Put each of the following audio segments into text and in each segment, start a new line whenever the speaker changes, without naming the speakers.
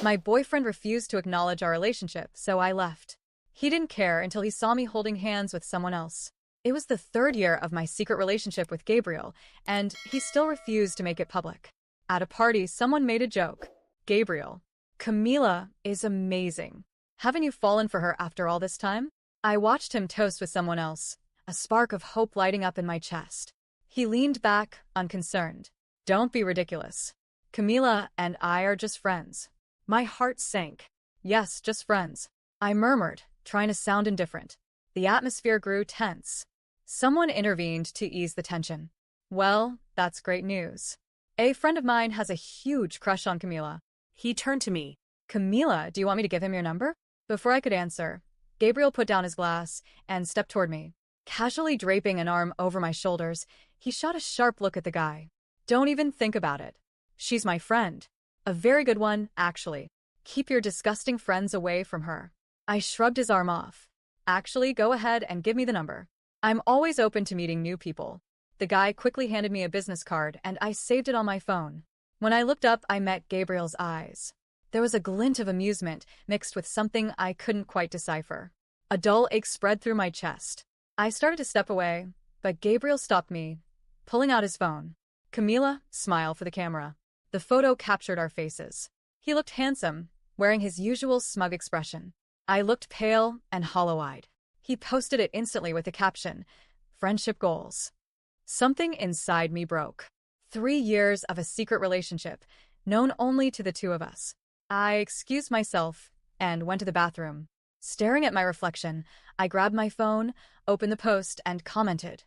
My boyfriend refused to acknowledge our relationship, so I left. He didn't care until he saw me holding hands with someone else. It was the third year of my secret relationship with Gabriel, and he still refused to make it public. At a party, someone made a joke. Gabriel, Camila is amazing. Haven't you fallen for her after all this time? I watched him toast with someone else, a spark of hope lighting up in my chest. He leaned back, unconcerned. Don't be ridiculous. Camila and I are just friends. My heart sank. Yes, just friends. I murmured, trying to sound indifferent. The atmosphere grew tense. Someone intervened to ease the tension. Well, that's great news. A friend of mine has a huge crush on Camila.
He turned to me.
Camila, do you want me to give him your number? Before I could answer, Gabriel put down his glass and stepped toward me. Casually draping an arm over my shoulders, he shot a sharp look at the guy. Don't even think about it. She's my friend. A very good one, actually. Keep your disgusting friends away from her. I shrugged his arm off. Actually, go ahead and give me the number. I'm always open to meeting new people. The guy quickly handed me a business card and I saved it on my phone. When I looked up, I met Gabriel's eyes. There was a glint of amusement mixed with something I couldn't quite decipher. A dull ache spread through my chest. I started to step away, but Gabriel stopped me, pulling out his phone. Camila, smile for the camera. The photo captured our faces. He looked handsome, wearing his usual smug expression. I looked pale and hollow-eyed. He posted it instantly with the caption, "Friendship goals." Something inside me broke. 3 years of a secret relationship, known only to the two of us. I excused myself and went to the bathroom. Staring at my reflection, I grabbed my phone, opened the post, and commented,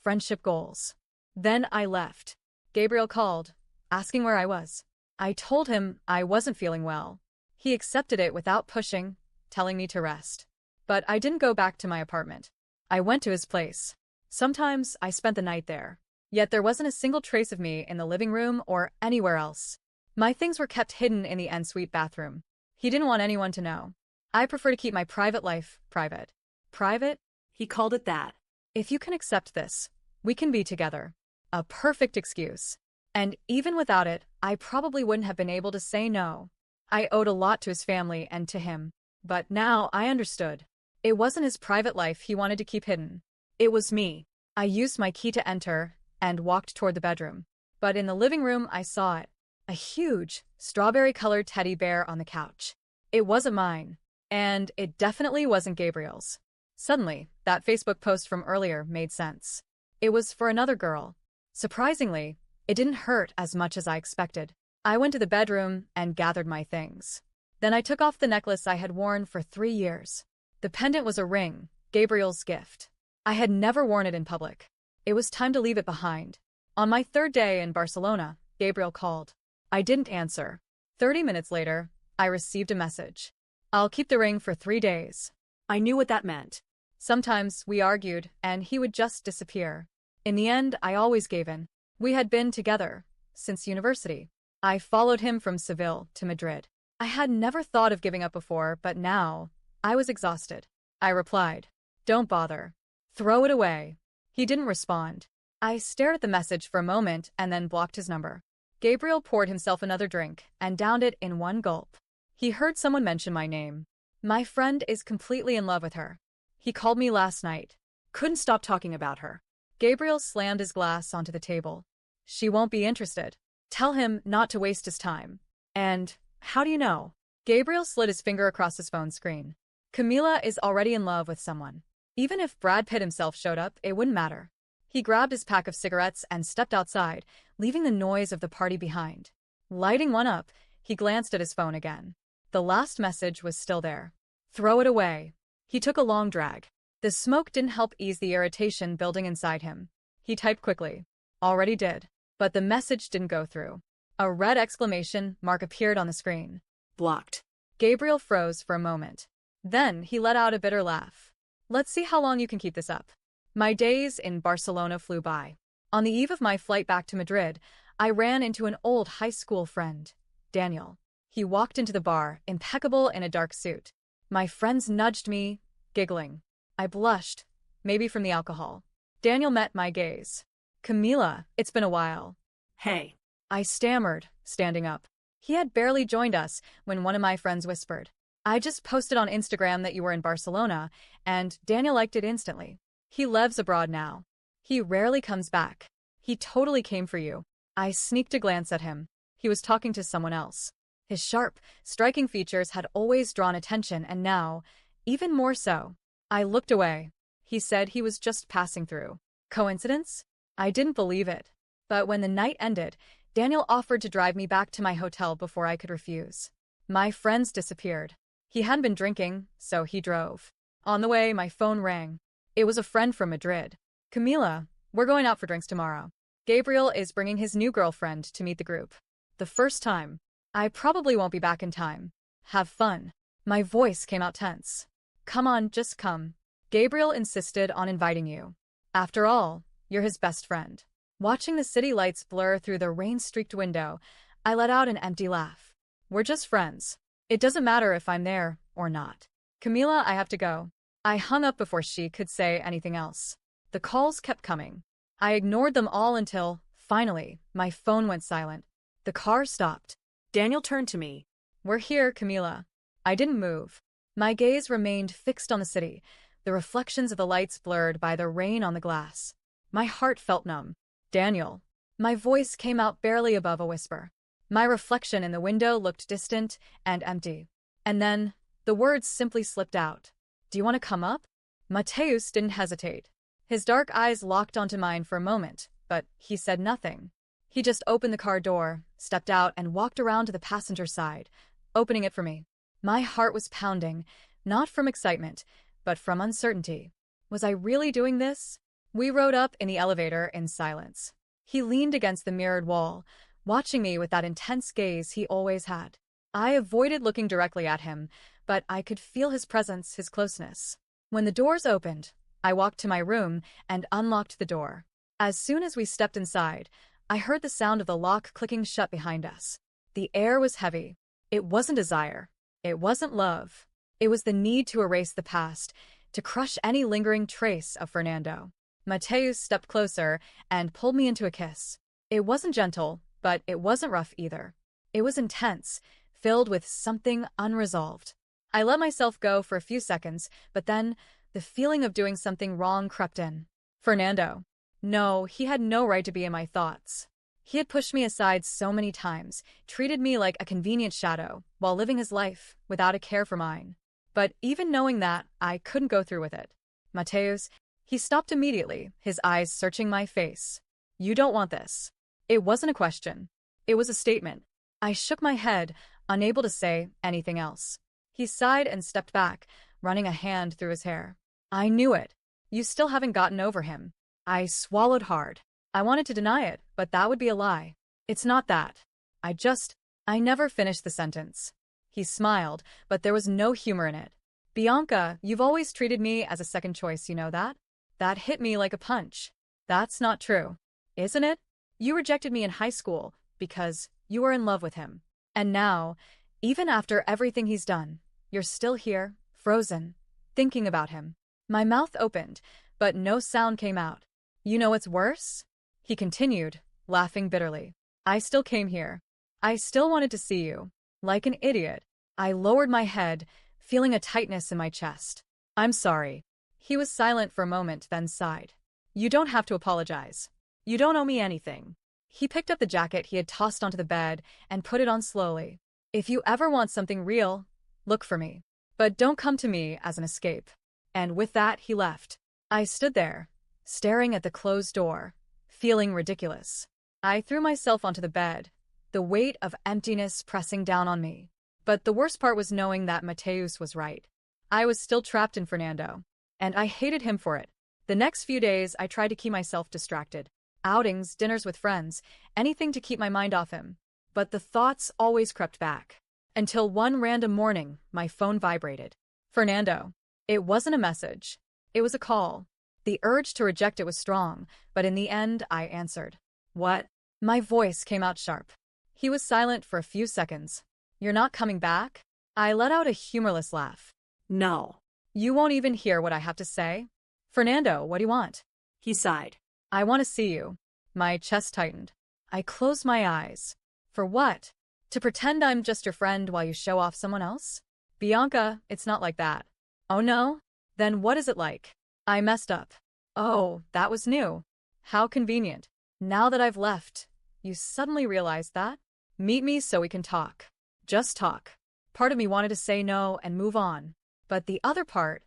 "Friendship goals." Then I left. Gabriel called, asking where I was. I told him I wasn't feeling well. He accepted it without pushing, telling me to rest. But I didn't go back to my apartment. I went to his place. Sometimes I spent the night there. Yet there wasn't a single trace of me in the living room or anywhere else. My things were kept hidden in the ensuite bathroom. He didn't want anyone to know. I prefer to keep my private life private. Private?
He called it that.
If you can accept this, we can be together. A perfect excuse. And even without it, I probably wouldn't have been able to say no. I owed a lot to his family and to him. But now I understood. It wasn't his private life he wanted to keep hidden. It was me. I used my key to enter and walked toward the bedroom. But in the living room, I saw it. A huge, strawberry-colored teddy bear on the couch. It wasn't mine. And it definitely wasn't Gabriel's. Suddenly, that Facebook post from earlier made sense. It was for another girl. Surprisingly, it didn't hurt as much as I expected. I went to the bedroom and gathered my things. Then I took off the necklace I had worn for 3 years. The pendant was a ring, Gabriel's gift. I had never worn it in public. It was time to leave it behind. On my 3rd day in Barcelona, Gabriel called. I didn't answer. 30 minutes later, I received a message. I'll keep the ring for 3 days.
I knew what that meant.
Sometimes we argued, and he would just disappear. In the end, I always gave in. We had been together since university. I followed him from Seville to Madrid. I had never thought of giving up before, but now I was exhausted. I replied, "Don't bother. Throw it away." He didn't respond. I stared at the message for a moment and then blocked his number. Gabriel poured himself another drink and downed it in one gulp. He heard someone mention my name. My friend is completely in love with her. He called me last night.
Couldn't stop talking about her.
Gabriel slammed his glass onto the table. She won't be interested. Tell him not to waste his time. And how do you know? Gabriel slid his finger across his phone screen. Camila is already in love with someone. Even if Brad Pitt himself showed up, it wouldn't matter. He grabbed his pack of cigarettes and stepped outside, leaving the noise of the party behind. Lighting one up, he glanced at his phone again. The last message was still there. Throw it away. He took a long drag. The smoke didn't help ease the irritation building inside him. He typed quickly. Already did. But the message didn't go through. A red exclamation mark appeared on the screen.
Blocked.
Gabriel froze for a moment. Then he let out a bitter laugh. Let's see how long you can keep this up. My days in Barcelona flew by. On the eve of my flight back to Madrid, I ran into an old high school friend, Daniel. He walked into the bar, impeccable in a dark suit. My friends nudged me, giggling. I blushed, maybe from the alcohol. Daniel met my gaze. "Camila, it's been a while."
Hey.
I stammered, standing up. He had barely joined us when one of my friends whispered, "I just posted on Instagram that you were in Barcelona," and Daniel liked it instantly. He lives abroad now. He rarely comes back. He totally came for you. I sneaked a glance at him. He was talking to someone else. His sharp, striking features had always drawn attention, and now, even more so. I looked away. He said he was just passing through. Coincidence? I didn't believe it. But when the night ended, Daniel offered to drive me back to my hotel before I could refuse. My friends disappeared. He hadn't been drinking, so he drove. On the way, my phone rang. It was a friend from Madrid. "Camila, we're going out for drinks tomorrow. Gabriel is bringing his new girlfriend to meet the group. The first time. I probably won't be back in time. Have fun." My voice came out tense. "Come on, just come. Gabriel insisted on inviting you. After all, you're his best friend." Watching the city lights blur through the rain-streaked window, I let out an empty laugh. "We're just friends. It doesn't matter if I'm there or not. Camila, I have to go." I hung up before she could say anything else. The calls kept coming. I ignored them all until, finally, my phone went silent. The car stopped.
Daniel turned to me.
"We're here, Camila." I didn't move. My gaze remained fixed on the city, the reflections of the lights blurred by the rain on the glass. My heart felt numb. "Daniel." My voice came out barely above a whisper. My reflection in the window looked distant and empty. And then, the words simply slipped out. "Do you want to come up?" Mateus didn't hesitate. His dark eyes locked onto mine for a moment, but he said nothing. He just opened the car door, stepped out, and walked around to the passenger side, opening it for me. My heart was pounding, not from excitement, but from uncertainty. Was I really doing this? We rode up in the elevator in silence. He leaned against the mirrored wall, watching me with that intense gaze he always had. I avoided looking directly at him, but I could feel his presence, his closeness. When the doors opened, I walked to my room and unlocked the door. As soon as we stepped inside, I heard the sound of the lock clicking shut behind us. The air was heavy. It wasn't desire. It wasn't love. It was the need to erase the past, to crush any lingering trace of Fernando. Mateus stepped closer and pulled me into a kiss. It wasn't gentle, but it wasn't rough either. It was intense, filled with something unresolved. I let myself go for a few seconds, but then the feeling of doing something wrong crept in. Fernando. No, he had no right to be in my thoughts. He had pushed me aside so many times, treated me like a convenient shadow, while living his life without a care for mine. But even knowing that, I couldn't go through with it. Mateus, he stopped immediately, his eyes searching my face. "You don't want this." It wasn't a question. It was a statement. I shook my head, unable to say anything else. He sighed and stepped back, running a hand through his hair. "I knew it. You still haven't gotten over him." I swallowed hard. I wanted to deny it, but that would be a lie. "It's not that. I never finished the sentence." He smiled, but there was no humor in it. "Bianca, you've always treated me as a second choice, you know that?" That hit me like a punch. "That's not true. Isn't it? You rejected me in high school because you were in love with him. And now, even after everything he's done, you're still here, frozen, thinking about him." My mouth opened, but no sound came out. "You know what's worse?" He continued, laughing bitterly. "I still came here. I still wanted to see you. Like an idiot." I lowered my head, feeling a tightness in my chest. "I'm sorry." He was silent for a moment, then sighed. "You don't have to apologize. You don't owe me anything." He picked up the jacket he had tossed onto the bed and put it on slowly. "If you ever want something real, look for me. But don't come to me as an escape." And with that, he left. I stood there, staring at the closed door, feeling ridiculous. I threw myself onto the bed, the weight of emptiness pressing down on me. But the worst part was knowing that Mateus was right. I was still trapped in Fernando, and I hated him for it. The next few days, I tried to keep myself distracted. Outings, dinners with friends, anything to keep my mind off him. But the thoughts always crept back. Until one random morning, my phone vibrated. Fernando. It wasn't a message. It was a call. The urge to reject it was strong, but in the end, I answered. "What?" My voice came out sharp. He was silent for a few seconds. "You're not coming back?" I let out a humorless laugh.
"No."
"You won't even hear what I have to say?" "Fernando, what do you want?"
He sighed.
"I want to see you." My chest tightened. I closed my eyes. For what? To pretend I'm just your friend while you show off someone else? Bianca, it's not like that. Oh no? Then what is it like? I messed up. Oh, that was new. How convenient. Now that I've left, you suddenly realize that? Meet me so we can talk. Just talk. Part of me wanted to say no and move on. But the other part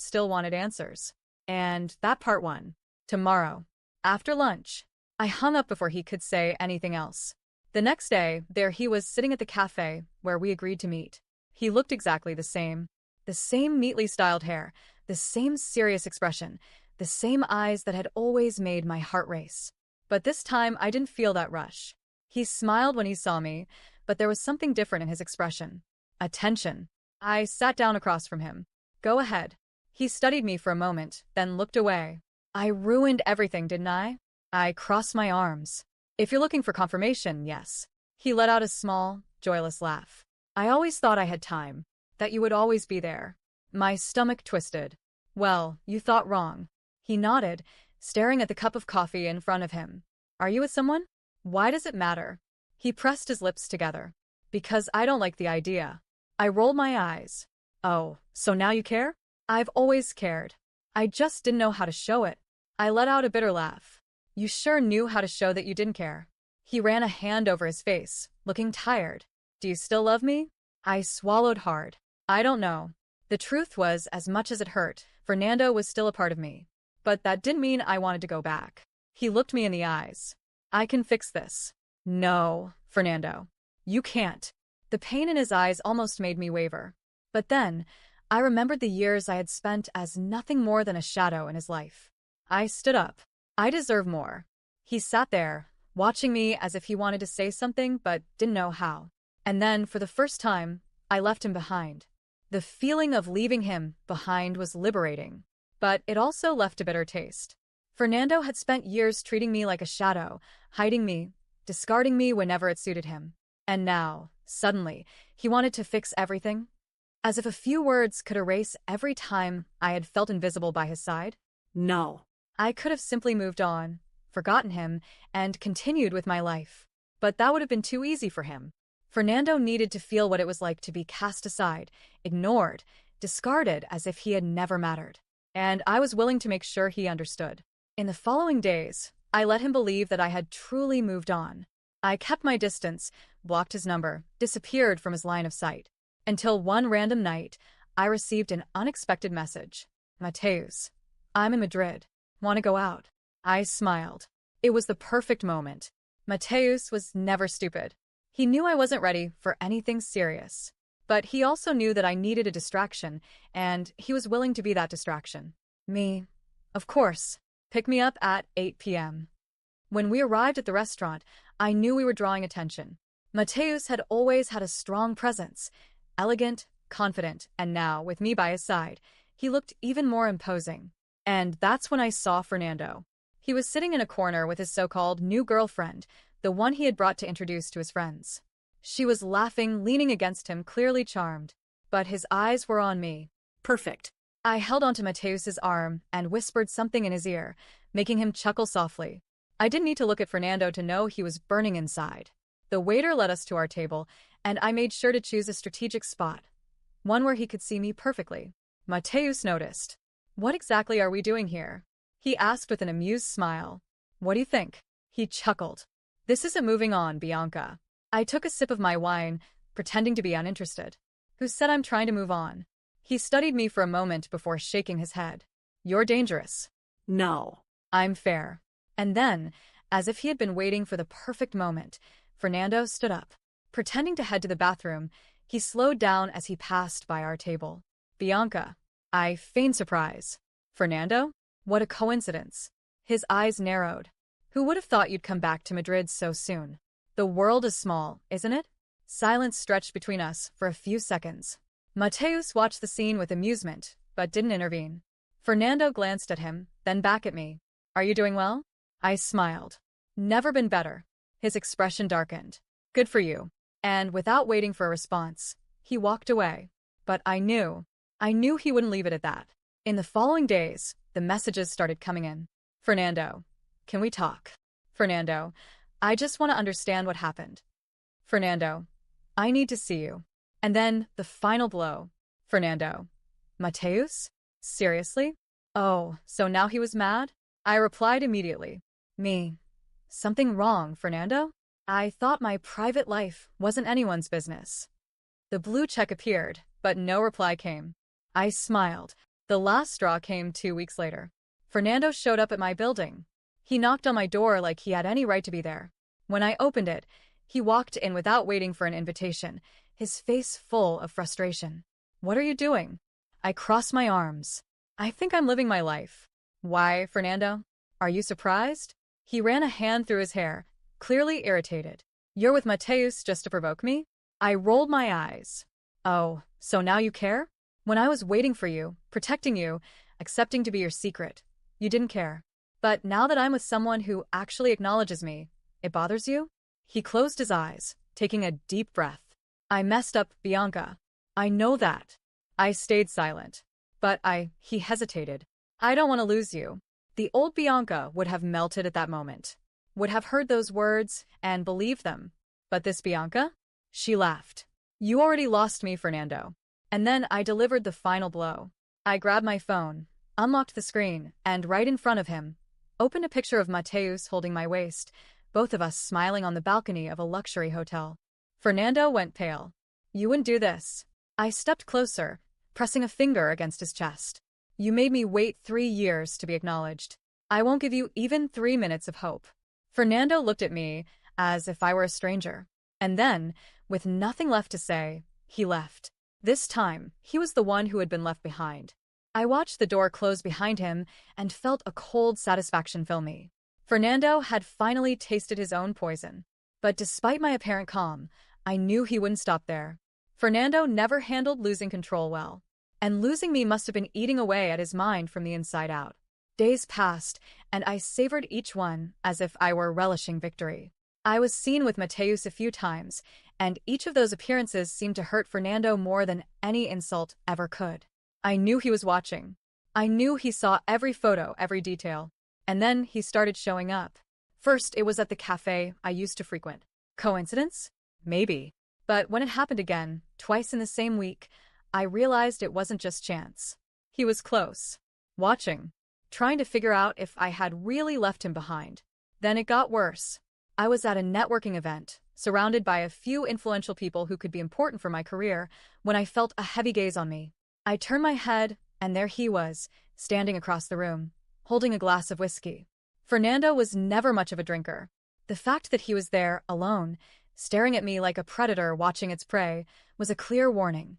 still wanted answers. And that part won. Tomorrow. After lunch. I hung up before he could say anything else. The next day, there he was sitting at the cafe where we agreed to meet. He looked exactly the same. The same neatly styled hair, the same serious expression, the same eyes that had always made my heart race. But this time I didn't feel that rush. He smiled when he saw me, but there was something different in his expression. Attention. I sat down across from him. Go ahead. He studied me for a moment, then looked away. I ruined everything, didn't I? I crossed my arms. If you're looking for confirmation, yes. He let out a small, joyless laugh. I always thought I had time, that you would always be there. My stomach twisted. Well, you thought wrong. He nodded, staring at the cup of coffee in front of him. Are you with someone? Why does it matter? He pressed his lips together. Because I don't like the idea. I rolled my eyes. Oh, so now you care? I've always cared. I just didn't know how to show it. I let out a bitter laugh. You sure knew how to show that you didn't care. He ran a hand over his face, looking tired. Do you still love me? I swallowed hard. I don't know. The truth was, as much as it hurt, Fernando was still a part of me. But that didn't mean I wanted to go back. He looked me in the eyes. I can fix this. No, Fernando. You can't. The pain in his eyes almost made me waver. But then, I remembered the years I had spent as nothing more than a shadow in his life. I stood up. I deserve more. He sat there, watching me as if he wanted to say something but didn't know how. And then, for the first time, I left him behind. The feeling of leaving him behind was liberating. But it also left a bitter taste. Fernando had spent years treating me like a shadow, hiding me, discarding me whenever it suited him. And now, suddenly, he wanted to fix everything? As if a few words could erase every time I had felt invisible by his side?
No.
I could have simply moved on, forgotten him, and continued with my life. But that would have been too easy for him. Fernando needed to feel what it was like to be cast aside, ignored, discarded as if he had never mattered. And I was willing to make sure he understood. In the following days, I let him believe that I had truly moved on. I kept my distance, blocked his number, disappeared from his line of sight. Until one random night, I received an unexpected message. Mateus, I'm in Madrid. Want to go out? I smiled. It was the perfect moment. Mateus was never stupid. He knew I wasn't ready for anything serious. But he also knew that I needed a distraction, and he was willing to be that distraction. Me. Of course. Pick me up at 8 p.m. When we arrived at the restaurant, I knew we were drawing attention. Mateus had always had a strong presence, elegant, confident, and now, with me by his side, he looked even more imposing. And that's when I saw Fernando. He was sitting in a corner with his so-called new girlfriend, the one he had brought to introduce to his friends. She was laughing, leaning against him, clearly charmed. But his eyes were on me.
Perfect.
I held onto Mateus's arm and whispered something in his ear, making him chuckle softly. I didn't need to look at Fernando to know he was burning inside. The waiter led us to our table, and I made sure to choose a strategic spot, one where he could see me perfectly. Mateus noticed. What exactly are we doing here? He asked with an amused smile. What do you think? He chuckled. This isn't moving on, Bianca. I took a sip of my wine, pretending to be uninterested. Who said I'm trying to move on? He studied me for a moment before shaking his head. You're dangerous.
No.
I'm fair. And then, as if he had been waiting for the perfect moment, Fernando stood up. Pretending to head to the bathroom, he slowed down as he passed by our table. Bianca. I feigned surprise. Fernando? What a coincidence. His eyes narrowed. Who would have thought you'd come back to Madrid so soon? The world is small, isn't it? Silence stretched between us for a few seconds. Mateus watched the scene with amusement, but didn't intervene. Fernando glanced at him, then back at me. Are you doing well? I smiled. Never been better. His expression darkened. Good for you. And without waiting for a response, he walked away. But I knew he wouldn't leave it at that. In the following days, the messages started coming in. Fernando, can we talk? Fernando, I just want to understand what happened. Fernando, I need to see you. And then the final blow. Fernando. Mateus? Seriously? Oh, so now he was mad? I replied immediately. Me. Something wrong, Fernando? I thought my private life wasn't anyone's business. The blue check appeared, but no reply came. I smiled. The last straw came 2 weeks later. Fernando showed up at my building. He knocked on my door like he had any right to be there. When I opened it, he walked in without waiting for an invitation, his face full of frustration. What are you doing? I crossed my arms. I think I'm living my life. Why, Fernando? Are you surprised? He ran a hand through his hair, clearly irritated. You're with Mateus just to provoke me? I rolled my eyes. Oh, so now you care? When I was waiting for you, protecting you, accepting to be your secret, you didn't care. But now that I'm with someone who actually acknowledges me, it bothers you? He closed his eyes, taking a deep breath. I messed up, Bianca. I know that. I stayed silent. But he hesitated. I don't want to lose you. The old Bianca would have melted at that moment, would have heard those words and believed them. But this Bianca? She laughed. You already lost me, Fernando. And then I delivered the final blow. I grabbed my phone, unlocked the screen, and right in front of him, opened a picture of Mateus holding my waist, both of us smiling on the balcony of a luxury hotel. Fernando went pale. You wouldn't do this. I stepped closer, pressing a finger against his chest. You made me wait 3 years to be acknowledged. I won't give you even 3 minutes of hope. Fernando looked at me as if I were a stranger. And then, with nothing left to say, he left. This time, he was the one who had been left behind. I watched the door close behind him and felt a cold satisfaction fill me. Fernando had finally tasted his own poison. But despite my apparent calm, I knew he wouldn't stop there. Fernando never handled losing control well. And losing me must have been eating away at his mind from the inside out. Days passed, and I savored each one as if I were relishing victory. I was seen with Mateus a few times, and each of those appearances seemed to hurt Fernando more than any insult ever could. I knew he was watching. I knew he saw every photo, every detail. And then he started showing up. First, it was at the cafe I used to frequent. Coincidence? Maybe. But when it happened again, twice in the same week, I realized it wasn't just chance. He was close, watching, trying to figure out if I had really left him behind. Then it got worse. I was at a networking event, surrounded by a few influential people who could be important for my career, when I felt a heavy gaze on me. I turned my head, and there he was, standing across the room, holding a glass of whiskey. Fernando was never much of a drinker. The fact that he was there, alone, staring at me like a predator watching its prey, was a clear warning.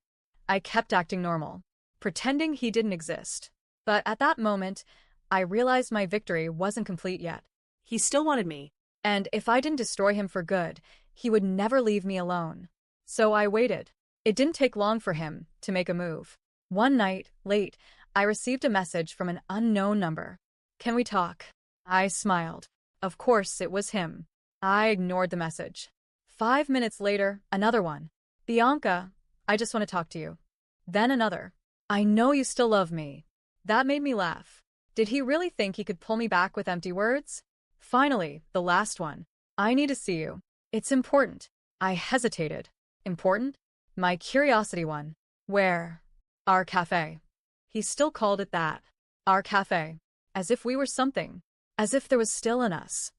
I kept acting normal, pretending he didn't exist. But at that moment, I realized my victory wasn't complete yet.
He still wanted me.
And if I didn't destroy him for good, he would never leave me alone. So I waited. It didn't take long for him to make a move. One night, late, I received a message from an unknown number. Can we talk? I smiled. Of course, it was him. I ignored the message. 5 minutes later, another one. Bianca, I just want to talk to you. Then another. I know you still love me. That made me laugh. Did he really think he could pull me back with empty words? Finally, the last one. I need to see you. It's important. I hesitated. Important? My curiosity won. Where? Our cafe. He still called it that. Our cafe. As if we were something. As if there was still in us.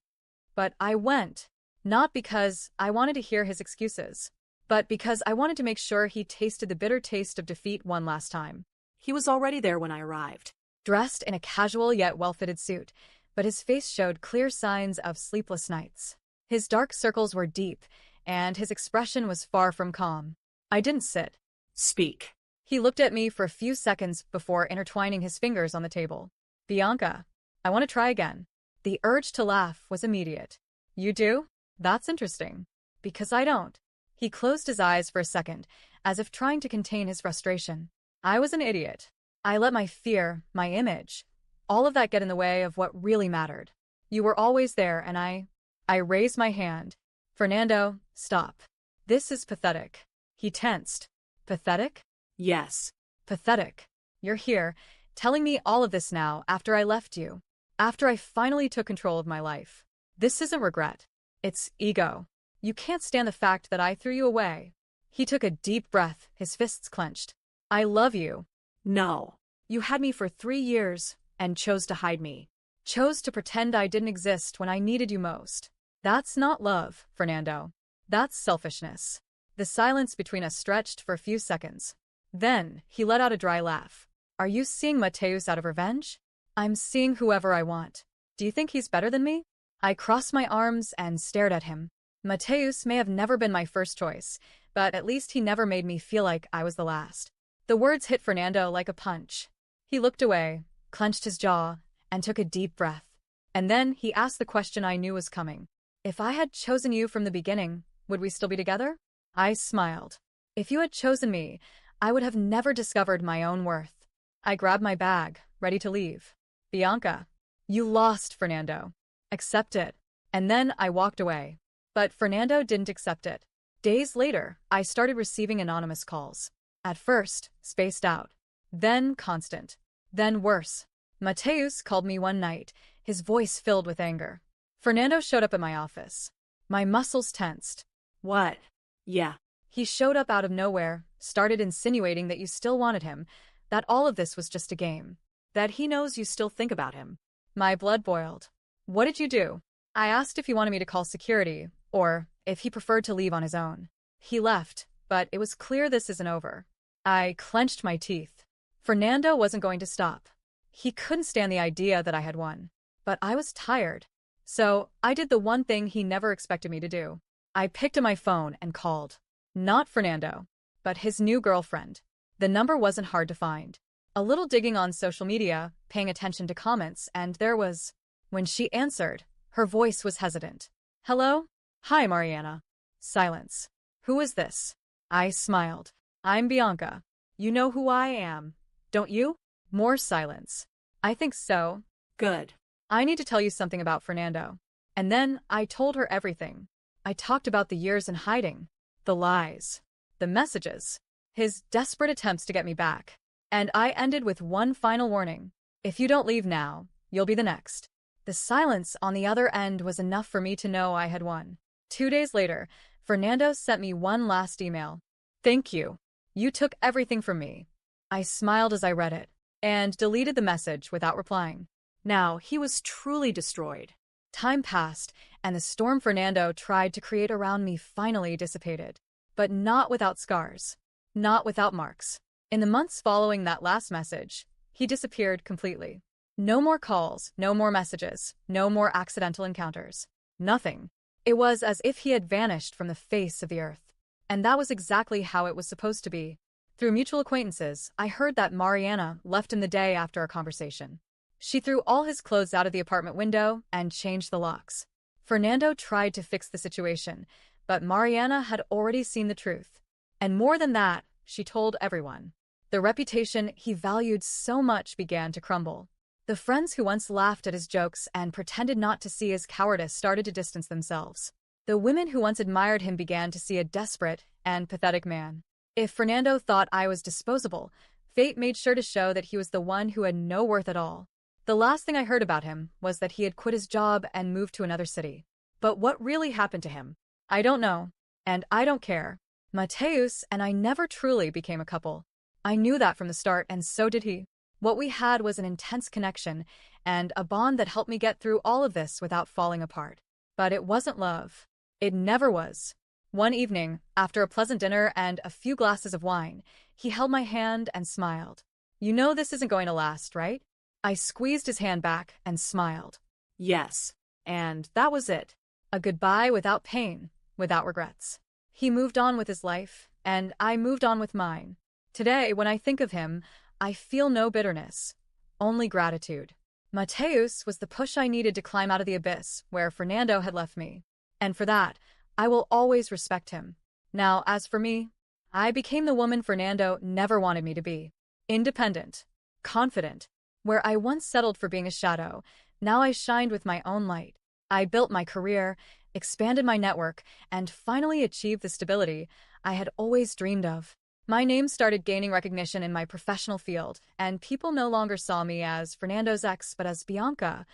But I went. Not because I wanted to hear his excuses, but because I wanted to make sure he tasted the bitter taste of defeat one last time.
He was already there when I arrived.
Dressed in a casual yet well-fitted suit, but his face showed clear signs of sleepless nights. His dark circles were deep, and his expression was far from calm. I didn't sit.
Speak.
He looked at me for a few seconds before intertwining his fingers on the table. Bianca, I want to try again. The urge to laugh was immediate. You do? That's interesting. Because I don't. He closed his eyes for a second, as if trying to contain his frustration. I was an idiot. I let my fear, my image, all of that get in the way of what really mattered. You were always there, and I raised my hand. Fernando, stop. This is pathetic. He tensed. Pathetic?
Yes.
Pathetic. You're here, telling me all of this now after I left you. After I finally took control of my life. This isn't regret. It's ego. You can't stand the fact that I threw you away. He took a deep breath, his fists clenched. I love you.
No.
You had me for 3 years and chose to hide me. Chose to pretend I didn't exist when I needed you most. That's not love, Fernando. That's selfishness. The silence between us stretched for a few seconds. Then, he let out a dry laugh. Are you seeing Mateus out of revenge? I'm seeing whoever I want. Do you think he's better than me? I crossed my arms and stared at him. Mateus may have never been my first choice, but at least he never made me feel like I was the last. The words hit Fernando like a punch. He looked away, clenched his jaw, and took a deep breath. And then he asked the question I knew was coming. If I had chosen you from the beginning, would we still be together? I smiled. If you had chosen me, I would have never discovered my own worth. I grabbed my bag, ready to leave. Bianca, you lost, Fernando. Accept it. And then I walked away. But Fernando didn't accept it. Days later, I started receiving anonymous calls. At first, spaced out. Then constant. Then worse. Mateus called me one night, his voice filled with anger. Fernando showed up at my office. My muscles tensed.
What? Yeah.
He showed up out of nowhere, started insinuating that you still wanted him, that all of this was just a game, that he knows you still think about him. My blood boiled. What did you do? I asked if he wanted me to call security, or if he preferred to leave on his own. He left, but it was clear this isn't over. I clenched my teeth. Fernando wasn't going to stop. He couldn't stand the idea that I had won. But I was tired. So I did the one thing he never expected me to do. I picked up my phone and called. Not Fernando, but his new girlfriend. The number wasn't hard to find. A little digging on social media, paying attention to comments, and there was... When she answered, her voice was hesitant. Hello? Hi, Mariana. Silence. Who is this? I smiled. I'm Bianca. You know who I am, don't you? More silence. I think so.
Good.
I need to tell you something about Fernando. And then I told her everything. I talked about the years in hiding, the lies, the messages, his desperate attempts to get me back. And I ended with one final warning. If you don't leave now, you'll be the next. The silence on the other end was enough for me to know I had won. 2 days later, Fernando sent me one last email. Thank you. You took everything from me. I smiled as I read it, and deleted the message without replying.
Now, he was truly destroyed.
Time passed, and the storm Fernando tried to create around me finally dissipated. But not without scars. Not without marks. In the months following that last message, he disappeared completely. No more calls, no more messages, no more accidental encounters. Nothing. It was as if he had vanished from the face of the earth. And that was exactly how it was supposed to be. Through mutual acquaintances, I heard that Mariana left him the day after our conversation. She threw all his clothes out of the apartment window and changed the locks. Fernando tried to fix the situation, but Mariana had already seen the truth. And more than that, she told everyone. The reputation he valued so much began to crumble. The friends who once laughed at his jokes and pretended not to see his cowardice started to distance themselves. The women who once admired him began to see a desperate and pathetic man. If Fernando thought I was disposable, fate made sure to show that he was the one who had no worth at all. The last thing I heard about him was that he had quit his job and moved to another city. But what really happened to him? I don't know. And I don't care. Mateus and I never truly became a couple. I knew that from the start, and so did he. What we had was an intense connection, and a bond that helped me get through all of this without falling apart. But it wasn't love. It never was. One evening, after a pleasant dinner and a few glasses of wine, he held my hand and smiled. You know this isn't going to last, right? I squeezed his hand back and smiled.
Yes. And that was it.
A goodbye without pain, without regrets. He moved on with his life, and I moved on with mine. Today, when I think of him, I feel no bitterness, only gratitude. Mateus was the push I needed to climb out of the abyss where Fernando had left me. And for that, I will always respect him. Now, as for me, I became the woman Fernando never wanted me to be. Independent, confident. Where I once settled for being a shadow, now I shined with my own light. I built my career, expanded my network, and finally achieved the stability I had always dreamed of. My name started gaining recognition in my professional field, and people no longer saw me as Fernando's ex, but as Bianca,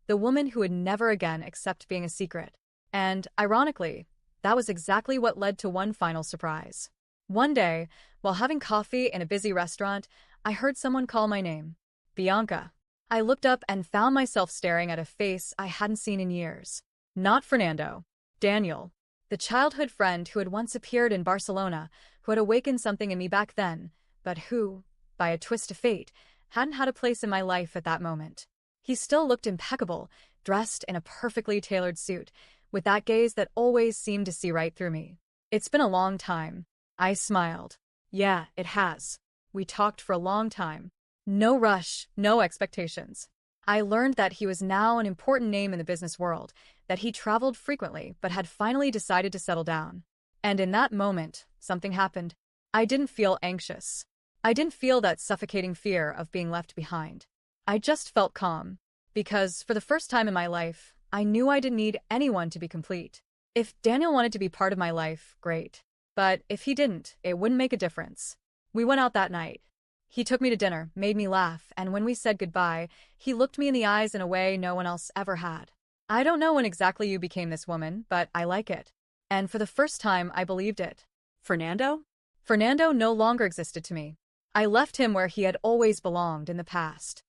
the woman who would never again accept being a secret. And, ironically, That was exactly what led to one final surprise. One day, while having coffee in a busy restaurant, I heard someone call my name. Bianca. I looked up and found myself staring at a face I hadn't seen in years. Not Fernando. Daniel. The childhood friend who had once appeared in Barcelona, who had awakened something in me back then, but who, by a twist of fate, hadn't had a place in my life at that moment. He still looked impeccable, dressed in a perfectly tailored suit, with that gaze that always seemed to see right through me. It's been a long time. I smiled.
Yeah, it has.
We talked for a long time. No rush, no expectations. I learned that he was now an important name in the business world, that he traveled frequently but had finally decided to settle down. And in that moment, something happened. I didn't feel anxious. I didn't feel that suffocating fear of being left behind. I just felt calm. Because, for the first time in my life, I knew I didn't need anyone to be complete. If Daniel wanted to be part of my life, great. But if he didn't, it wouldn't make a difference. We went out that night. He took me to dinner, made me laugh, and when we said goodbye, he looked me in the eyes in a way no one else ever had. I don't know when exactly you became this woman, but I like it. And for the first time, I believed it.
Fernando?
Fernando no longer existed to me. I left him where he had always belonged in the past.